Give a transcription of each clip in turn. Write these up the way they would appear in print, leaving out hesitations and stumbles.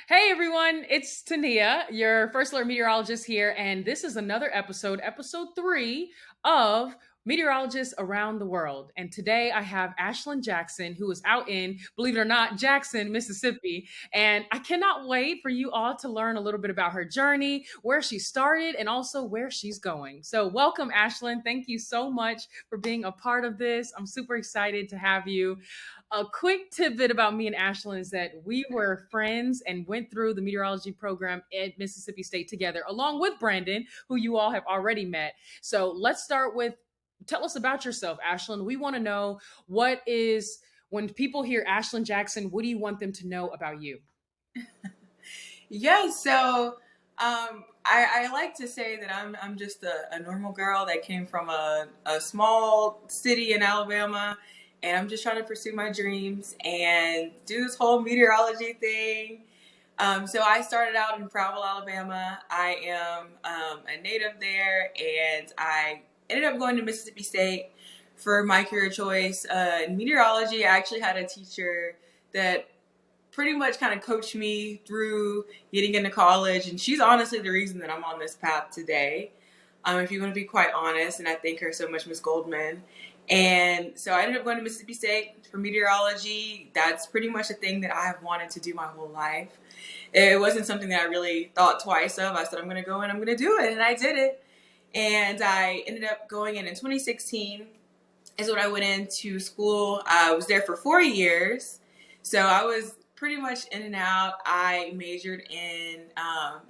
Hey everyone, it's Tania, your first alert meteorologist here, and this is another episode, episode 3 of Meteorologists Around the World. And today I have Ashlyn Jackson, who is out in, believe it or not, Jackson, Mississippi. And I cannot wait for you all to learn a little bit about her journey, where she started, and also where she's going. So, welcome, Ashlyn. Thank you so much for being a part of this. I'm super excited to have you. A quick tidbit about me and Ashlyn is that we were friends and went through the meteorology program at Mississippi State together, along with Brandon, who you all have already met. So let's start with tell us about yourself, Ashlyn. We want to know when people hear Ashlyn Jackson, what do you want them to know about you? Yeah, so I like to say that I'm just a normal girl that came from a small city in Alabama, and I'm just trying to pursue my dreams and do this whole meteorology thing. So I started out in Prattville, Alabama. I am a native there, and I ended up going to Mississippi State for my career choice in meteorology. I actually had a teacher that pretty much kind of coached me through getting into college. And she's honestly the reason that I'm on this path today. If you want to be quite honest, and I thank her so much, Miss Goldman. And so I ended up going to Mississippi State for meteorology. That's pretty much a thing that I have wanted to do my whole life. It wasn't something that I really thought twice of. I said, I'm going to go and I'm going to do it. And I did it. And I ended up going in 2016 is when I went into school. I was there for 4 years. So I was pretty much in and out. I majored in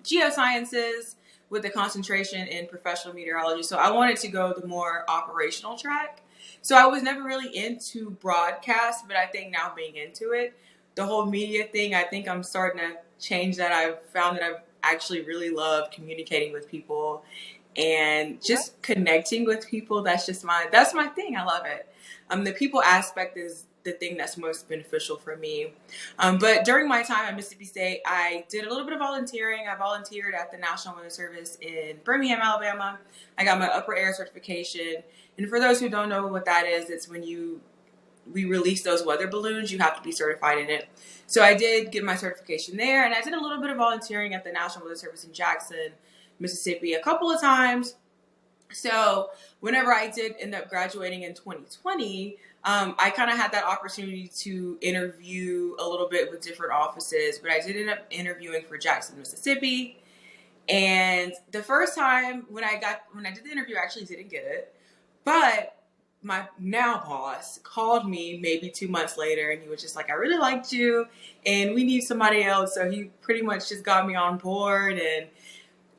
geosciences with a concentration in professional meteorology. So I wanted to go the more operational track. So I was never really into broadcast, but I think now being into it, the whole media thing, I think I'm starting to change that. I've found that I've actually really loved communicating with people and just connecting with people. That's my thing. I love it. The people aspect is the thing that's most beneficial for me. But during my time at Mississippi State, I did a little bit of volunteering. I volunteered at the National Weather Service in Birmingham, Alabama. I got my upper air certification. And for those who don't know what that is, it's when we release those weather balloons, you have to be certified in it. So I did get my certification there, and I did a little bit of volunteering at the National Weather Service in Jackson, Mississippi a couple of times. So whenever I did end up graduating in 2020, I kind of had that opportunity to interview a little bit with different offices, but I did end up interviewing for Jackson, Mississippi. And the first time when I did the interview, I actually didn't get it, but my now boss called me maybe 2 months later, and he was just like, I really liked you and we need somebody else. So he pretty much just got me on board, and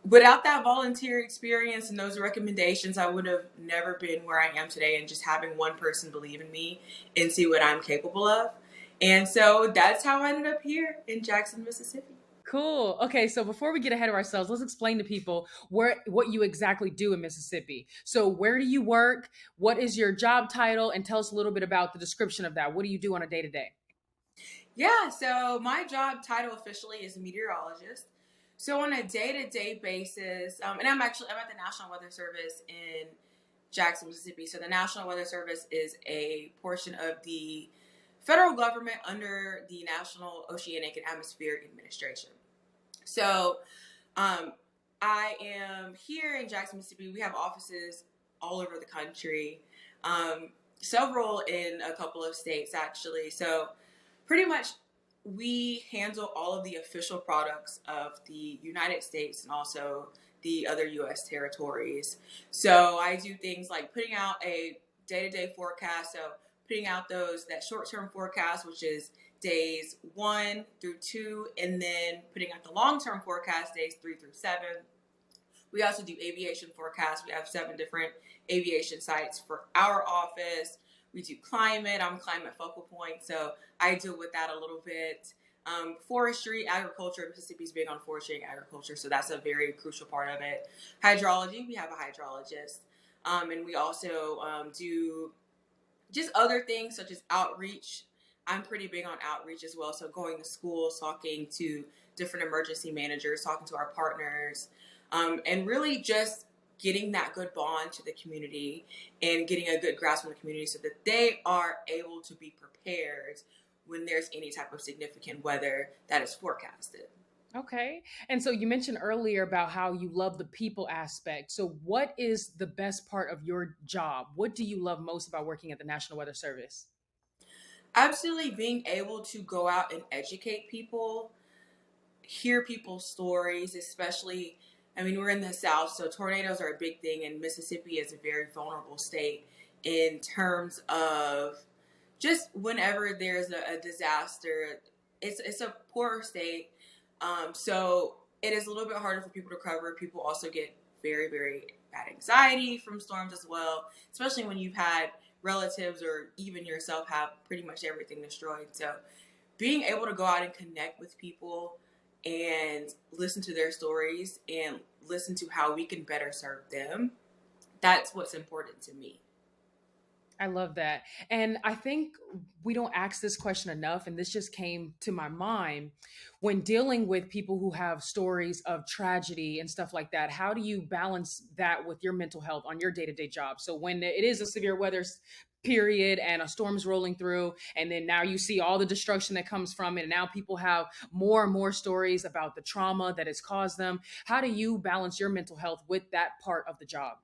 without that volunteer experience and those recommendations, I would have never been where I am today, and just having one person believe in me and see what I'm capable of. And so that's how I ended up here in Jackson, Mississippi. Cool. Okay, so before we get ahead of ourselves, let's explain to people what you exactly do in Mississippi. So, where do you work? What is your job title? And tell us a little bit about the description of that. What do you do on a day to day? Yeah, so my job title officially is meteorologist. So on a day-to-day basis, and I'm at the National Weather Service in Jackson, Mississippi. So the National Weather Service is a portion of the federal government under the National Oceanic and Atmospheric Administration. So um, I am here in Jackson, Mississippi. We have offices all over the country, several in a couple of states actually. So pretty much we handle all of the official products of the United States and also the other U.S. territories. So I do things like putting out a day-to-day forecast. So putting out that short-term forecast, which is days 1 through 2, and then putting out the long-term forecast, days 3 through 7. We also do aviation forecasts. We have 7 different aviation sites for our office. We do climate. I'm climate focal point, so I deal with that a little bit. Forestry, agriculture. Mississippi's big on forestry and agriculture, so that's a very crucial part of it. Hydrology, we have a hydrologist. And we also do just other things such as outreach. I'm pretty big on outreach as well, so going to schools, talking to different emergency managers, talking to our partners, and really just getting that good bond to the community and getting a good grasp on the community so that they are able to be prepared when there's any type of significant weather that is forecasted. Okay. And so you mentioned earlier about how you love the people aspect. So, what is the best part of your job? What do you love most about working at the National Weather Service? Absolutely being able to go out and educate people, hear people's stories, especially, I mean, we're in the South, so tornadoes are a big thing, and Mississippi is a very vulnerable state in terms of just whenever there's a disaster, it's a poorer state. So it is a little bit harder for people to cover. People also get very, very bad anxiety from storms as well, especially when you've had relatives or even yourself have pretty much everything destroyed. So being able to go out and connect with people and listen to their stories and listen to how we can better serve them, that's what's important to me. I love that. And I think we don't ask this question enough. And this just came to my mind when dealing with people who have stories of tragedy and stuff like that. How do you balance that with your mental health on your day to day job? So, when it is a severe weather period and a storm's rolling through, and then now you see all the destruction that comes from it, and now people have more and more stories about the trauma that has caused them. How do you balance your mental health with that part of the job?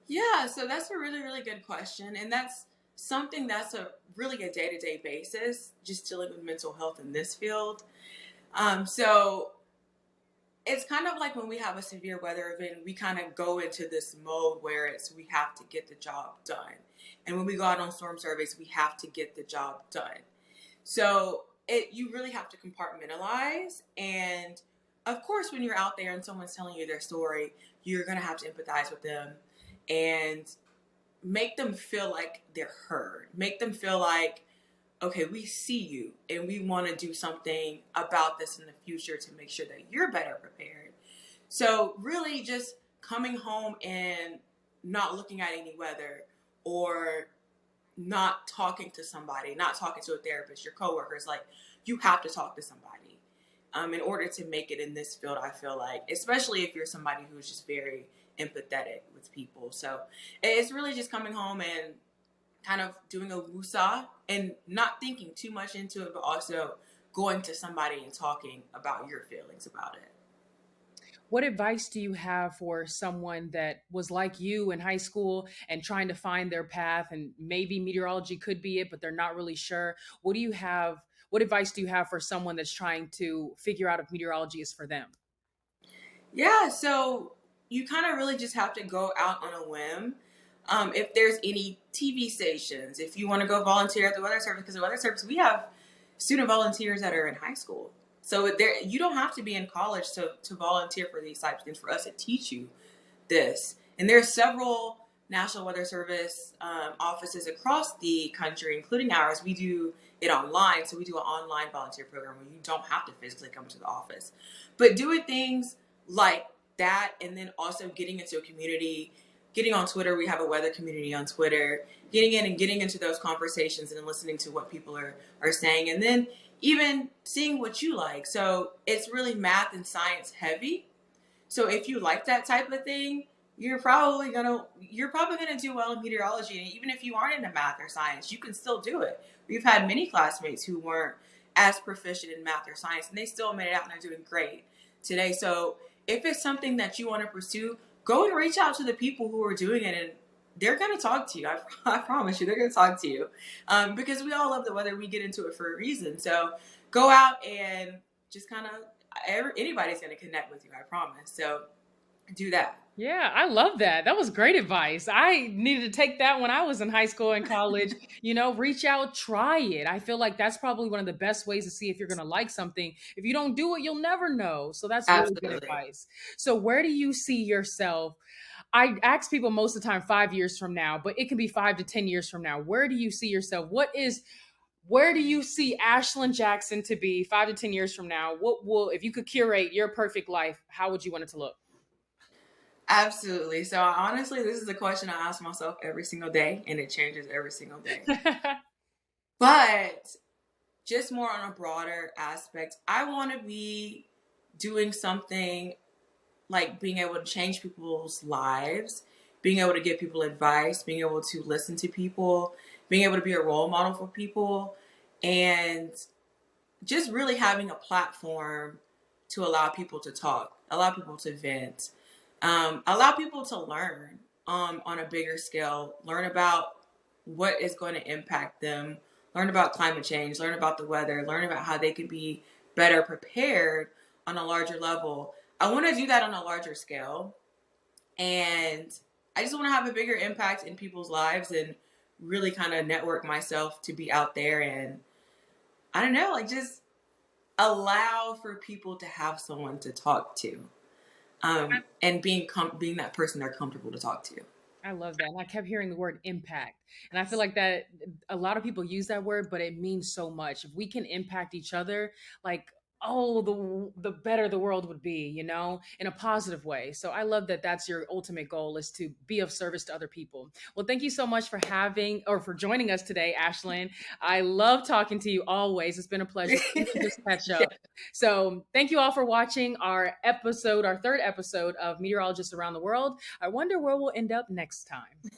Yeah, so that's a really, really good question. And that's something that's a really a day to day basis, just dealing with mental health in this field. So it's kind of like when we have a severe weather event, we kind of go into this mode where it's we have to get the job done. And when we go out on storm surveys, we have to get the job done. So you really have to compartmentalize. And of course, when you're out there and someone's telling you their story, you're gonna have to empathize with them and make them feel like they're heard. Make them feel like, okay, we see you and we want to do something about this in the future to make sure that you're better prepared. So really just coming home and not looking at any weather or not talking to somebody, not talking to a therapist, your coworkers, like you have to talk to somebody in order to make it in this field. I feel like, especially if you're somebody who's just very empathetic with people. So it's really just coming home and kind of doing a woosah and not thinking too much into it, but also going to somebody and talking about your feelings about it. What advice do you have for someone that was like you in high school and trying to find their path, and maybe meteorology could be it, but they're not really sure? What do you have? What advice do you have for someone that's trying to figure out if meteorology is for them? Yeah, so you kind of really just have to go out on a whim. If there's any TV stations, if you want to go volunteer at the Weather Service, because the Weather Service, we have student volunteers that are in high school. So there, you don't have to be in college to volunteer for these types of things for us to teach you this. And there's several National Weather Service offices across the country, including ours. We do it online, so we do an online volunteer program where you don't have to physically come to the office. But doing things like that, and then also getting into a community, getting on Twitter. We have a weather community on Twitter. Getting in and getting into those conversations and listening to what people are saying, and then even seeing what you like. So it's really math and science heavy, so if you like that type of thing, you're probably gonna do well in meteorology. And even if you aren't into math or science, you can still do it. We've had many classmates who weren't as proficient in math or science, and they still made it out and they're doing great today. So if it's something that you want to pursue, go and reach out to the people who are doing it, and they're gonna talk to you. I promise you, they're gonna talk to you, because we all love the weather. We get into it for a reason. So go out and just kind of anybody's gonna connect with you. I promise. So do that. Yeah, I love that. That was great advice. I needed to take that when I was in high school and college. Reach out, try it. I feel like that's probably one of the best ways to see if you're going to like something. If you don't do it, you'll never know. So that's really good Absolutely. advice. So, where do you see yourself? I ask people most of the time 5 years from now, but it can be 5 to 10 years from now. Where do you see yourself? Where do you see Ashlyn Jackson to be 5 to 10 years from now? If you could curate your perfect life, how would you want it to look? Absolutely. So honestly, this is a question I ask myself every single day, and it changes every single day. But just more on a broader aspect, I want to be doing something like being able to change people's lives, being able to give people advice, being able to listen to people, being able to be a role model for people, and just really having a platform to allow people to talk, allow people to vent, allow people to learn on a bigger scale, learn about what is going to impact them, learn about climate change, learn about the weather, learn about how they can be better prepared on a larger level. I want to do that on a larger scale. And I just want to have a bigger impact in people's lives and really kind of network myself to be out there and, I don't know, like just allow for people to have someone to talk to, and being that person they're comfortable to talk to. I love that. And I kept hearing the word impact. And I feel like that a lot of people use that word, but it means so much. If we can impact each other, like, oh, the better the world would be, in a positive way. So I love that that's your ultimate goal, is to be of service to other people. Well, thank you so much for for joining us today, Ashlyn. I love talking to you always. It's been a pleasure. We can just catch Yeah. up. So thank you all for watching our episode, our third episode of Meteorologists Around the World. I wonder where we'll end up next time.